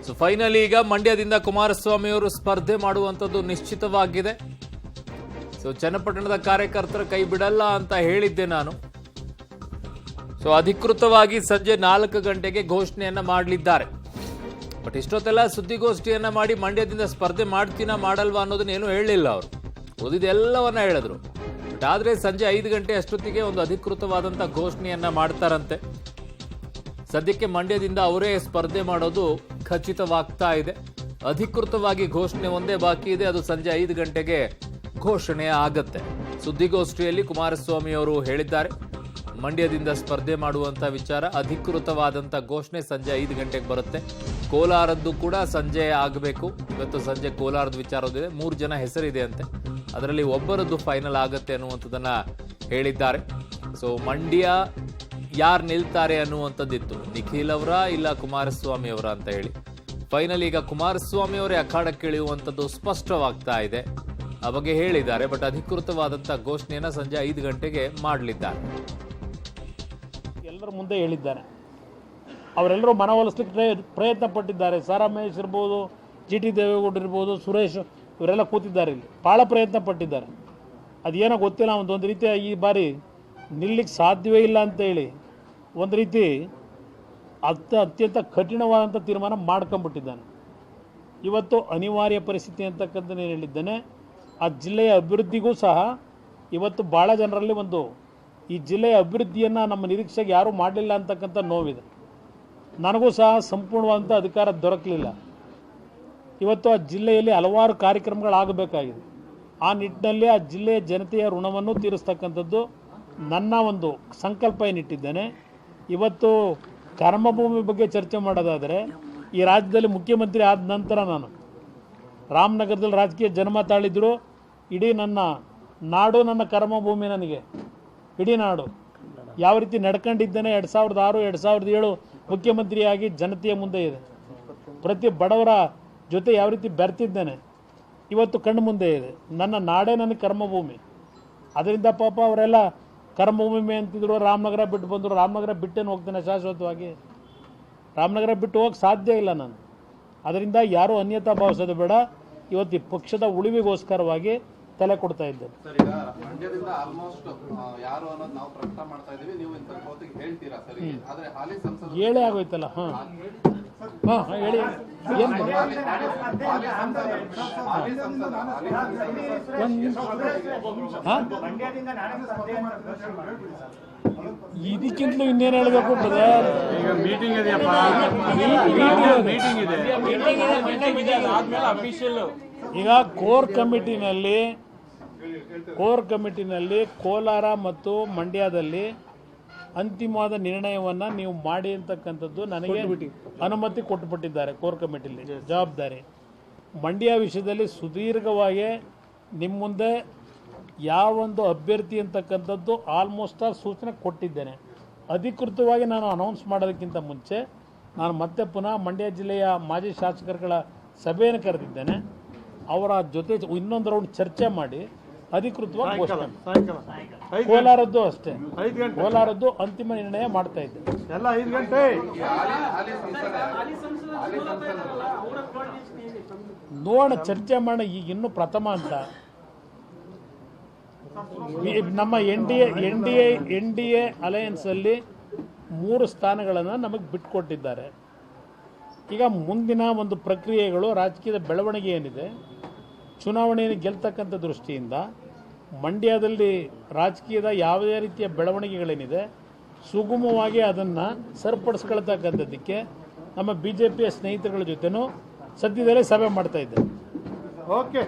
So finally ಈಗ ಮಂಡ್ಯದಿಂದ ಕುಮಾರಸ್ವಾಮಿ ಅವರು ಸ್ಪರ್ಧೆ ಮಾಡುವಂಥದ್ದು ನಿಶ್ಚಿತವಾಗಿದೆ. ಸೊ ಚನ್ನಪಟ್ಟಣದ ಕಾರ್ಯಕರ್ತರ ಕೈ ಬಿಡಲ್ಲ ಅಂತ ಹೇಳಿದ್ದೆ ನಾನು. ಸೊ ಅಧಿಕೃತವಾಗಿ ಸಂಜೆ 4 ಗಂಟೆಗೆ ಘೋಷಣೆಯನ್ನ ಮಾಡಲಿದ್ದಾರೆ. ಬಟ್ ಇಷ್ಟೊತ್ತೆಲ್ಲ ಸುದ್ದಿಗೋಷ್ಠಿಯನ್ನ ಮಾಡಿ ಮಂಡ್ಯದಿಂದ ಸ್ಪರ್ಧೆ ಮಾಡ್ತೀನಾ ಮಾಡಲ್ವಾ ಅನ್ನೋದನ್ನ ಏನು ಹೇಳಲಿಲ್ಲ ಅವರು. ಓದಿದೆಲ್ಲವನ್ನ ಹೇಳಿದ್ರು. ಬಟ್ ಆದ್ರೆ ಸಂಜೆ 5 ಗಂಟೆ ಅಷ್ಟೊತ್ತಿಗೆ ಒಂದು ಅಧಿಕೃತವಾದಂಥ ಘೋಷಣೆಯನ್ನ ಮಾಡ್ತಾರಂತೆ. ಸದ್ಯಕ್ಕೆ ಮಂಡ್ಯದಿಂದ ಅವರೇ ಸ್ಪರ್ಧೆ ಮಾಡೋದು ಖಚಿತವಾಗ್ತಾ ಇದೆ. ಅಧಿಕೃತವಾಗಿ ಘೋಷಣೆ ಒಂದೇ ಬಾಕಿ ಇದೆ, ಅದು ಸಂಜೆ 5 ಗಂಟೆಗೆ ಘೋಷಣೆ ಆಗತ್ತೆ. ಸುದ್ದಿಗೋಷ್ಠಿಯಲ್ಲಿ ಕುಮಾರಸ್ವಾಮಿ ಅವರು ಹೇಳಿದ್ದಾರೆ, ಮಂಡ್ಯದಿಂದ ಸ್ಪರ್ಧೆ ಮಾಡುವಂತ ವಿಚಾರ ಅಧಿಕೃತವಾದಂತ ಘೋಷಣೆ ಸಂಜೆ 5 ಗಂಟೆಗೆ ಬರುತ್ತೆ. ಕೋಲಾರದ್ದು ಕೂಡ ಸಂಜೆ ಆಗಬೇಕು. ಇವತ್ತು ಸಂಜೆ ಕೋಲಾರದ ವಿಚಾರವಿದೆ. 3 ಜನ ಹೆಸರಿದೆ ಅಂತೆ, ಅದರಲ್ಲಿ ಒಬ್ಬರದ್ದು ಫೈನಲ್ ಆಗತ್ತೆ ಅನ್ನುವಂಥದ್ದನ್ನ ಹೇಳಿದ್ದಾರೆ. ಸೊ ಮಂಡ್ಯ ಯಾರು ನಿಲ್ತಾರೆ ಅನ್ನುವಂಥದ್ದಿತ್ತು, ನಿಖಿಲ್ ಅವರ ಇಲ್ಲ ಕುಮಾರಸ್ವಾಮಿ ಅವರ ಅಂತ ಹೇಳಿ. ಫೈನಲ್ ಈಗ ಕುಮಾರಸ್ವಾಮಿ ಅವರೇ ಅಖಾಡಕ್ಕೆ ಇಳಿಯುವಂಥದ್ದು ಸ್ಪಷ್ಟವಾಗ್ತಾ ಇದೆ. ಆ ಬಗ್ಗೆ ಹೇಳಿದ್ದಾರೆ. ಬಟ್ ಅಧಿಕೃತವಾದಂಥ ಘೋಷಣೆಯನ್ನ ಸಂಜೆ 5 ಗಂಟೆಗೆ ಮಾಡಲಿದ್ದಾರೆ. ಎಲ್ಲರ ಮುಂದೆ ಹೇಳಿದ್ದಾರೆ. ಅವರೆಲ್ಲರೂ ಮನವೊಲಿಸಲಿಕ್ಕೆ ಪ್ರಯತ್ನ ಪಟ್ಟಿದ್ದಾರೆ. ಸಾರಾ ಮಹೇಶ್ ಇರ್ಬೋದು, GT ದೇವೇಗೌಡರು ಇರ್ಬೋದು, ಸುರೇಶ್ ಇವರೆಲ್ಲ ಕೂತಿದ್ದಾರೆ, ಇಲ್ಲಿ ಭಾಳ ಪ್ರಯತ್ನ ಪಟ್ಟಿದ್ದಾರೆ. ಅದೇನೋ ಗೊತ್ತಿಲ್ಲ, ಒಂದು ರೀತಿ ಈ ಬಾರಿ ನಿಲ್ಲಿಕ್ಕೆ ಸಾಧ್ಯವೇ ಇಲ್ಲ ಅಂತೇಳಿ ಒಂದು ರೀತಿ ಅತ್ಯಂತ ಕಠಿಣವಾದಂಥ ತೀರ್ಮಾನ ಮಾಡ್ಕೊಂಬಿಟ್ಟಿದ್ದಾನೆ. ಇವತ್ತು ಅನಿವಾರ್ಯ ಪರಿಸ್ಥಿತಿ ಅಂತಕ್ಕಂಥ ನಾನು ಹೇಳಿದ್ದೇನೆ. ಆ ಜಿಲ್ಲೆಯ ಅಭಿವೃದ್ಧಿಗೂ ಸಹ ಇವತ್ತು ಭಾಳ ಜನರಲ್ಲಿ ಈ ಜಿಲ್ಲೆಯ ಅಭಿವೃದ್ಧಿಯನ್ನು ನಮ್ಮ ನಿರೀಕ್ಷೆಗೆ ಯಾರೂ ಮಾಡಲಿಲ್ಲ ಅಂತಕ್ಕಂಥ ನೋವಿದೆ. ನನಗೂ ಸಹ ಸಂಪೂರ್ಣವಾದಂಥ ಅಧಿಕಾರ ದೊರಕಲಿಲ್ಲ. ಇವತ್ತು ಆ ಜಿಲ್ಲೆಯಲ್ಲಿ ಹಲವಾರು ಕಾರ್ಯಕ್ರಮಗಳಾಗಬೇಕಾಗಿದೆ. ಆ ನಿಟ್ಟಿನಲ್ಲಿ ಆ ಜಿಲ್ಲೆಯ ಜನತೆಯ ಋಣವನ್ನು ತೀರಿಸ್ತಕ್ಕಂಥದ್ದು ನನ್ನ ಒಂದು ಸಂಕಲ್ಪ ಏನಿಟ್ಟಿದ್ದೇನೆ. ಇವತ್ತು ಕರ್ಮಭೂಮಿ ಬಗ್ಗೆ ಚರ್ಚೆ ಮಾಡೋದಾದರೆ, ಈ ರಾಜ್ಯದಲ್ಲಿ ಮುಖ್ಯಮಂತ್ರಿ ಆದ ನಂತರ ನಾನು ರಾಮನಗರದಲ್ಲಿ ರಾಜಕೀಯ ಜನ್ಮ ತಾಳಿದ್ರು. ಇಡೀ ನನ್ನ ನಾಡು ನನ್ನ ಕರ್ಮಭೂಮಿ, ನನಗೆ ಇಡೀ ನಾಡು ಯಾವ ರೀತಿ ನಡ್ಕೊಂಡಿದ್ದೇನೆ 2006 2007 ಮುಖ್ಯಮಂತ್ರಿಯಾಗಿ ಜನತೆಯ ಮುಂದೆ ಇದೆ. ಪ್ರತಿ ಬಡವರ ಜೊತೆ ಯಾವ ರೀತಿ ಬೆರ್ತಿದ್ದೇನೆ ಇವತ್ತು ಕಣ್ಣು ಮುಂದೆ ಇದೆ. ನನ್ನ ನಾಡೇ ನನ್ನ ಕರ್ಮಭೂಮಿ. ಅದರಿಂದ ಪಾಪ ಅವರೆಲ್ಲ ಕರ್ಮಭೂಮಿ ಅಂತಿದ್ರು, ರಾಮನಗರ ಬಿಟ್ಟು ಬಂದರು. ರಾಮನಗರ ಬಿಟ್ಟೇನು ಹೋಗ್ತೇನೆ ಶಾಶ್ವತವಾಗಿ? ರಾಮನಗರ ಬಿಟ್ಟು ಹೋಗಕ್ಕೆ ಸಾಧ್ಯ ಇಲ್ಲ ನಾನು. ಅದರಿಂದ ಯಾರೂ ಅನ್ಯತಾ ಭಾವಿಸೋದು ಬೇಡ. ಇವತ್ತು ಈ ಪಕ್ಷದ ಉಳಿವಿಗೋಸ್ಕರವಾಗಿ ತಲೆ ಕೊಡ್ತಾ ಇದ್ದೇನೆ. ಹೇಳೇ ಆಗೋಯ್ತಲ್ಲ. ಹೇಳಿ ಇದಕ್ಕಿಂತಲೂ ಇನ್ನೇನು ಹೇಳಬೇಕು ಬ್ರದರ್? ಈಗ ಕೋರ್ ಕಮಿಟಿನಲ್ಲಿ ಕೋಲಾರ ಮತ್ತು ಮಂಡ್ಯದಲ್ಲಿ ಅಂತಿಮವಾದ ನಿರ್ಣಯವನ್ನು ನೀವು ಮಾಡಿ ಅಂತಕ್ಕಂಥದ್ದು ನನಗೆ ಅನುಮತಿ ಕೊಟ್ಟುಬಿಟ್ಟಿದ್ದಾರೆ. ಕೋರ್ ಕಮಿಟಿಲಿ ಜವಾಬ್ದಾರಿ. ಮಂಡ್ಯ ವಿಷಯದಲ್ಲಿ ಸುದೀರ್ಘವಾಗಿ ನಿಮ್ಮ ಮುಂದೆ ಯಾವೊಂದು ಅಭ್ಯರ್ಥಿ ಅಂತಕ್ಕಂಥದ್ದು ಆಲ್ಮೋಸ್ಟ್ ಸೂಚನೆ ಕೊಟ್ಟಿದ್ದೇನೆ. ಅಧಿಕೃತವಾಗಿ ನಾನು ಅನೌನ್ಸ್ ಮಾಡೋದಕ್ಕಿಂತ ಮುಂಚೆ ನಾನು ಮತ್ತೆ ಪುನಃ ಮಂಡ್ಯ ಜಿಲ್ಲೆಯ ಮಾಜಿ ಶಾಸಕರುಗಳ ಸಭೆಯನ್ನು ಕರೆದಿದ್ದೇನೆ. ಅವರ ಜೊತೆ ಇನ್ನೊಂದು ರೌಂಡ್ ಚರ್ಚೆ ಮಾಡಿ ಅಧಿಕೃತವಾಗಿ ಘೋಷಣೆ. ಕೋಲಾರದ್ದು ಅಷ್ಟೇ, ಕೋಲಾರದ್ದು ಅಂತಿಮ ನಿರ್ಣಯ ಮಾಡ್ತಾ ಇದ್ದೆ. ಎಲ್ಲ 5 ಗಂಟೆ ನೋಡೋಣ, ಚರ್ಚೆ ಮಾಡೋಣ. ಈಗ ಇನ್ನೂ ಪ್ರಥಮ ಅಂತ ನಮ್ಮ ಎನ್ ಡಿ ಎ ಅಲಯನ್ಸಲ್ಲಿ 3 ಸ್ಥಾನಗಳನ್ನು ನಮಗೆ ಬಿಟ್ಟುಕೊಟ್ಟಿದ್ದಾರೆ. ಈಗ ಮುಂದಿನ ಒಂದು ಪ್ರಕ್ರಿಯೆಗಳು, ರಾಜಕೀಯದ ಬೆಳವಣಿಗೆ ಏನಿದೆ, ಚುನಾವಣೆಯನ್ನು ಗೆಲ್ತಕ್ಕಂಥ ದೃಷ್ಟಿಯಿಂದ ಮಂಡ್ಯದಲ್ಲಿ ರಾಜಕೀಯದ ಯಾವುದೇ ರೀತಿಯ ಬೆಳವಣಿಗೆಗಳೇನಿದೆ ಸುಗಮವಾಗಿ ಅದನ್ನು ಸರಿಪಡಿಸ್ಕೊಳ್ತಕ್ಕಂಥದ್ದಕ್ಕೆ ನಮ್ಮ BJPಯ ಸ್ನೇಹಿತರುಗಳ ಜೊತೆನೂ ಸದ್ಯದಲ್ಲೇ ಸಭೆ ಮಾಡ್ತಾ ಇದ್ದೇವೆ. ಓಕೆ.